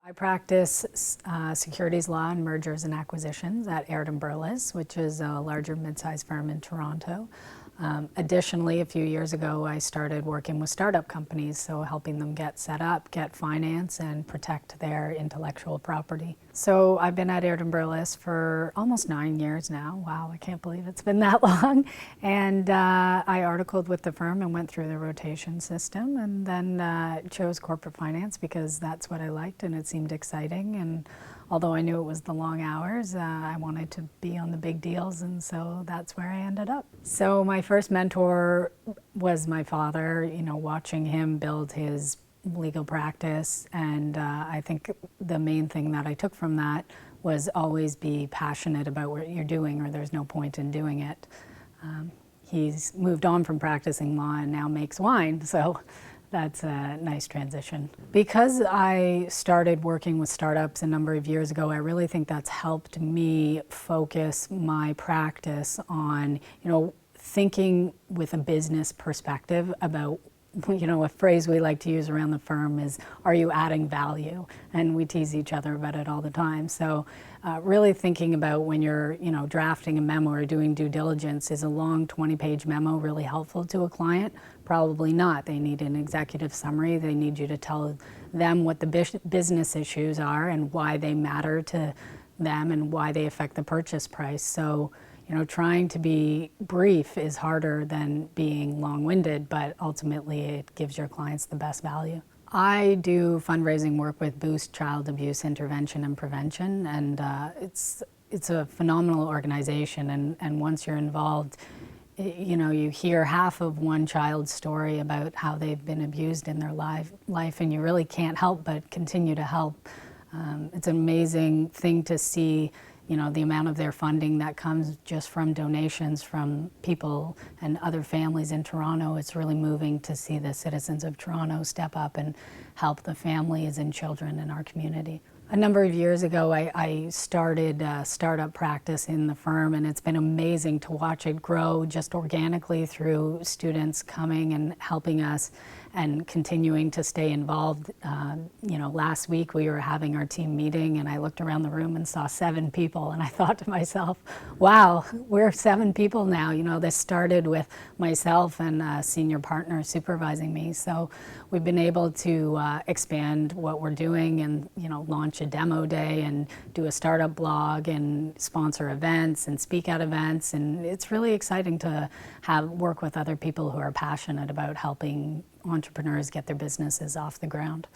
I practice securities law and mergers and acquisitions at Berlis, which is a larger mid-sized firm in Toronto. Additionally, a few years ago, I started working with startup companies, so helping them get set up, get finance, and protect their intellectual property. So I've been at Berlis for almost 9 years now. Wow, I can't believe it's been that long. And I articled with the firm and went through the rotation system, and then chose corporate finance because that's what I liked and it seemed exciting. And although I knew it was the long hours, I wanted to be on the big deals, and so that's where I ended up. So my first mentor was my father, watching him build his legal practice, and I think the main thing that I took from that was always be passionate about what you're doing, or there's no point in doing it. He's moved on from practicing law and now makes wine, so that's a nice transition. Because I started working with startups a number of years ago, I really think that's helped me focus my practice on, thinking with a business perspective about, a phrase we like to use around the firm is, are you adding value? And we tease each other about it all the time. So really thinking about when you're, drafting a memo or doing due diligence, is a long 20-page memo really helpful to a client? Probably not. They need an executive summary. They need you to tell them what the business issues are and why they matter to them and why they affect the purchase price. So, trying to be brief is harder than being long-winded, but ultimately it gives your clients the best value. I do fundraising work with Boost Child Abuse Intervention and Prevention, and it's a phenomenal organization, and once you're involved, you hear half of one child's story about how they've been abused in their life, and you really can't help but continue to help. It's an amazing thing to see, the amount of their funding that comes just from donations from people and other families in Toronto. It's really moving to see the citizens of Toronto step up and help the families and children in our community. A number of years ago, I started a startup practice in the firm, and it's been amazing to watch it grow just organically through students coming and helping us and continuing to stay involved. Last week we were having our team meeting, and I looked around the room and saw 7 people, and I thought to myself, wow, we're 7 people now. This started with myself and a senior partner supervising me. So we've been able to expand what we're doing and, launch a demo day and do a startup blog and sponsor events and speak at events. And it's really exciting to work with other people who are passionate about helping entrepreneurs get their businesses off the ground.